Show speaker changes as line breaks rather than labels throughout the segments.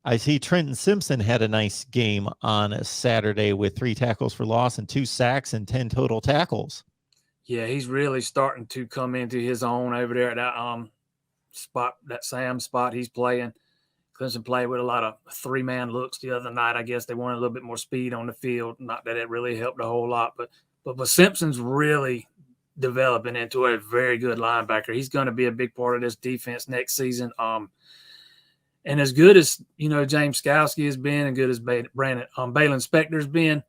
I see Trenton Simpson had a nice game on a Saturday with 3 tackles for loss and 2 sacks and 10 total tackles.
Yeah, he's really starting to come into his own over there at that spot, that Sam spot he's playing. Clemson played with a lot of 3-man looks the other night. I guess they wanted a little bit more speed on the field. Not that it really helped a whole lot, but Simpson's really developing into a very good linebacker. He's going to be a big part of this defense next season. And as good as James Skowski has been, and good as Balin Spector's been,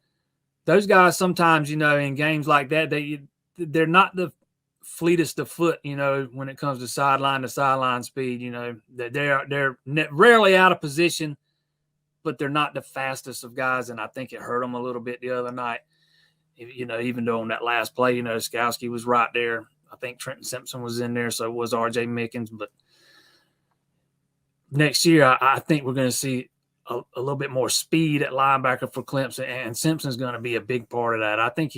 those guys sometimes in games like that they're not the fleetest of foot, when it comes to sideline speed. They're rarely out of position, but they're not the fastest of guys, and I think it hurt them a little bit the other night. Even though on that last play, Skowski was right there. I think Trenton Simpson was in there, so was R.J. Mickens. But next year, I think we're going to see a little bit more speed at linebacker for Clemson, and Simpson's going to be a big part of that. I think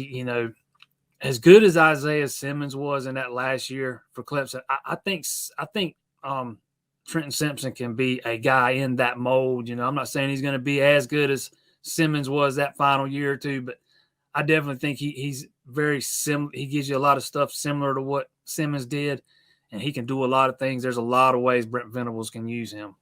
as good as Isaiah Simmons was in that last year for Clemson, I think Trenton Simpson can be a guy in that mold. I'm not saying he's going to be as good as Simmons was that final year or two, but I definitely think he's very similar. He gives you a lot of stuff similar to what Simmons did, and he can do a lot of things. There's a lot of ways Brent Venables can use him.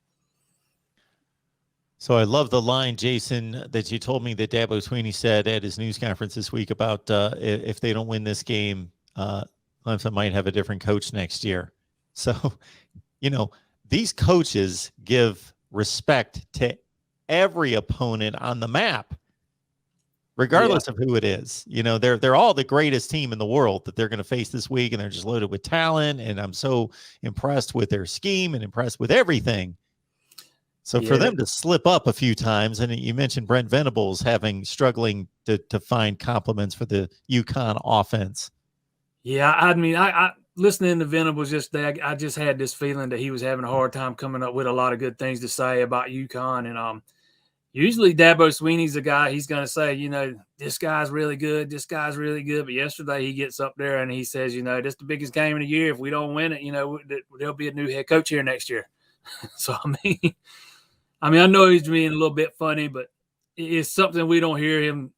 So I love the line, Jason, that you told me that Dabo Swinney said at his news conference this week about if they don't win this game, Clemson might have a different coach next year. So, these coaches give respect to every opponent on the map, regardless of who it is. They're all the greatest team in the world that they're going to face this week, and they're just loaded with talent. And I'm so impressed with their scheme and impressed with everything. So for them to slip up a few times, and you mentioned Brent Venables struggling to find compliments for the UConn offense.
Yeah, I mean, I listening to Venables yesterday, I just had this feeling that he was having a hard time coming up with a lot of good things to say about UConn. And usually Dabo Swinney's the guy, he's going to say, this guy's really good, this guy's really good. But yesterday he gets up there and he says, this is the biggest game of the year. If we don't win it, there'll be a new head coach here next year. So, I know he's being a little bit funny, but it's something we don't hear him,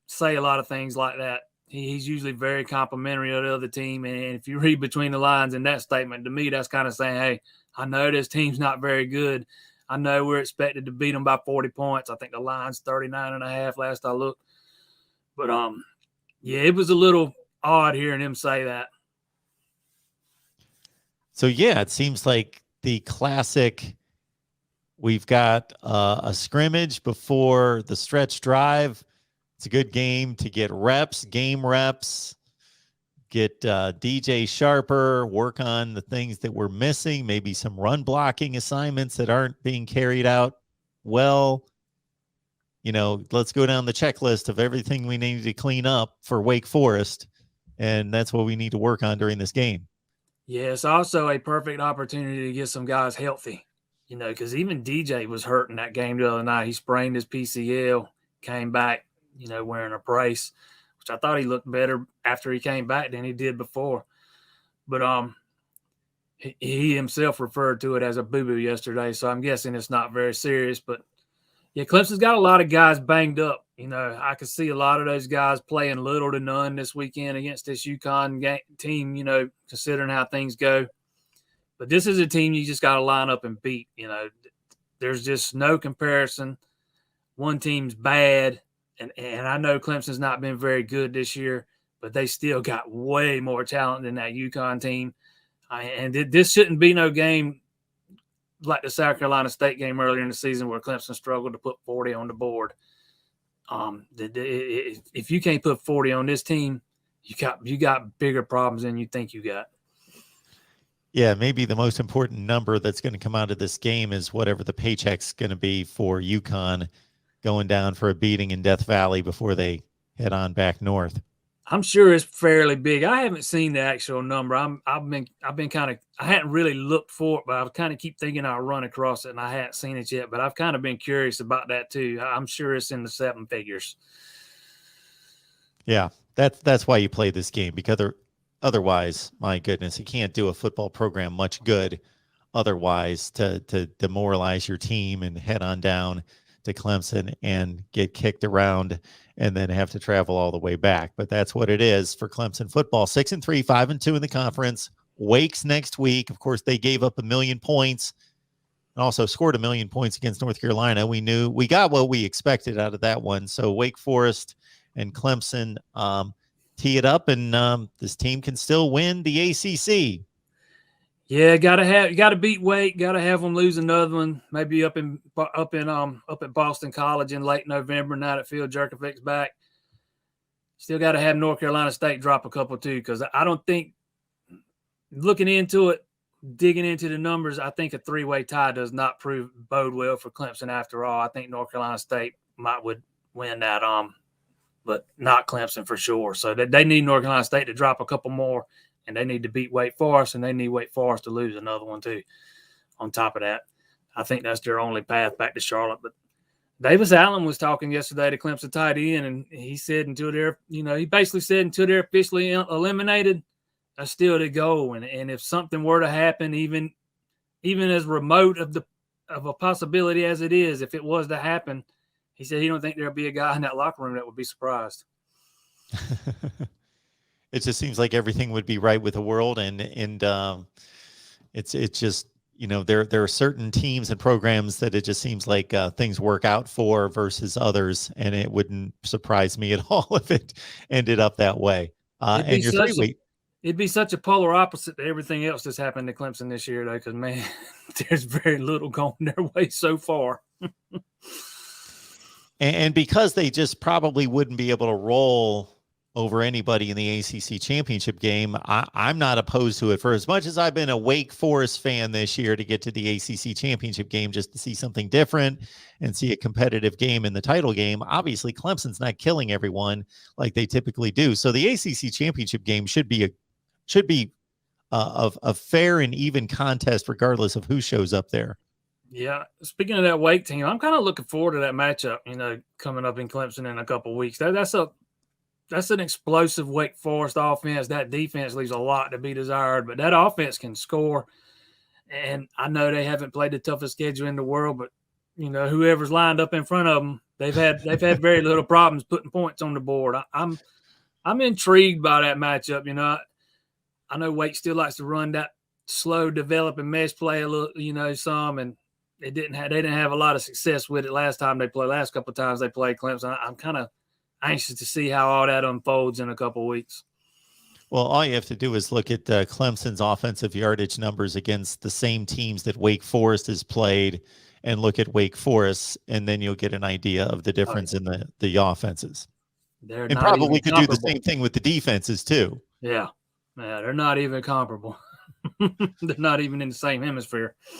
say a lot of things like that. He's usually very complimentary of the other team. And if you read between the lines in that statement, to me, that's kind of saying, hey, I know this team's not very good. I know we're expected to beat them by 40 points. I think the line's 39.5 last I looked. But, it was a little odd hearing him say that.
So, it seems like the classic, we've got a scrimmage before the stretch drive. It's a good game to get game reps, get DJ sharper, work on the things that we're missing, maybe some run blocking assignments that aren't being carried out well. Let's go down the checklist of everything we need to clean up for Wake Forest, and that's what we need to work on during this game.
Yeah, it's also a perfect opportunity to get some guys healthy, because even DJ was hurt in that game the other night. He sprained his PCL, came back, wearing a brace, which I thought he looked better after he came back than he did before. But he himself referred to it as a boo-boo yesterday, so I'm guessing it's not very serious. But, yeah, Clemson's got a lot of guys banged up. I could see a lot of those guys playing little to none this weekend against this UConn team, considering how things go. But this is a team you just got to line up and beat. There's just no comparison. One team's bad, and I know Clemson's not been very good this year, but they still got way more talent than that UConn team. And this shouldn't be no game like the South Carolina State game earlier in the season where Clemson struggled to put 40 on the board. If you can't put 40 on this team, you got bigger problems than you think you got.
Yeah, maybe the most important number that's going to come out of this game is whatever the paycheck's going to be for UConn going down for a beating in Death Valley before they head on back north.
I'm sure it's fairly big. I haven't seen the actual number. I've been kind of, I hadn't really looked for it, but I kind of keep thinking I'll run across it, and I hadn't seen it yet. But I've kind of been curious about that too. I'm sure it's in the 7 figures.
Yeah, that's why you play this game, because otherwise, my goodness, you can't do a football program much good otherwise to demoralize your team and head on down to Clemson and get kicked around and then have to travel all the way back. But that's what it is for Clemson football. 6-3, 5-2 in the conference. Wake's next week. Of course, they gave up 1 million points and also scored 1 million points against North Carolina. We got what we expected out of that one. So Wake Forest and Clemson tee it up, and this team can still win the ACC.
Yeah, got to beat Wake. Got to have them lose another one. Maybe up at Boston College in late November. Now that Phil Jerkovic's back, still got to have North Carolina State drop a couple too. Because I don't think, looking into it, digging into the numbers, I think a 3-way tie does not bode well for Clemson. After all, I think North Carolina State would win that. But not Clemson for sure. So they need North Carolina State to drop a couple more. And they need to beat Wake Forest, and they need Wake Forest to lose another one too. On top of that, I think that's their only path back to Charlotte. But Davis Allen was talking yesterday to Clemson tight end, and he said he basically said until they're officially eliminated, that's still the goal. And if something were to happen, even as remote of a possibility as it is, if it was to happen, he said he don't think there'll be a guy in that locker room that would be surprised.
It just seems like everything would be right with the world, and it's just, there are certain teams and programs that it just seems like things work out for versus others, and it wouldn't surprise me at all if it ended up that way.
It'd be such a polar opposite to everything else that's happened to Clemson this year, though, because man, there's very little going their way so far.
And because they just probably wouldn't be able to roll over anybody in the ACC championship game, I'm not opposed to it. For as much as I've been a Wake Forest fan this year to get to the ACC championship game just to see something different and see a competitive game in the title game, obviously Clemson's not killing everyone like they typically do. So the ACC championship game should be a fair and even contest regardless of who shows up there.
Yeah, speaking of that Wake team, I'm kind of looking forward to that matchup, coming up in Clemson in a couple of weeks. That's an explosive Wake Forest offense. That defense leaves a lot to be desired, but that offense can score. And I know they haven't played the toughest schedule in the world, but whoever's lined up in front of them, they've had very little problems putting points on the board. I'm intrigued by that matchup. I know Wake still likes to run that slow developing mesh play a little, some, and they didn't have a lot of success with it last couple of times they played Clemson. I'm kind of anxious to see how all that unfolds in a couple of weeks.
Well, all you have to do is look at Clemson's offensive yardage numbers against the same teams that Wake Forest has played, and look at Wake Forest, and then you'll get an idea of the difference in the offenses.
And
probably could do the same thing with the defenses too.
Yeah, they're not even comparable. They're not even in the same hemisphere.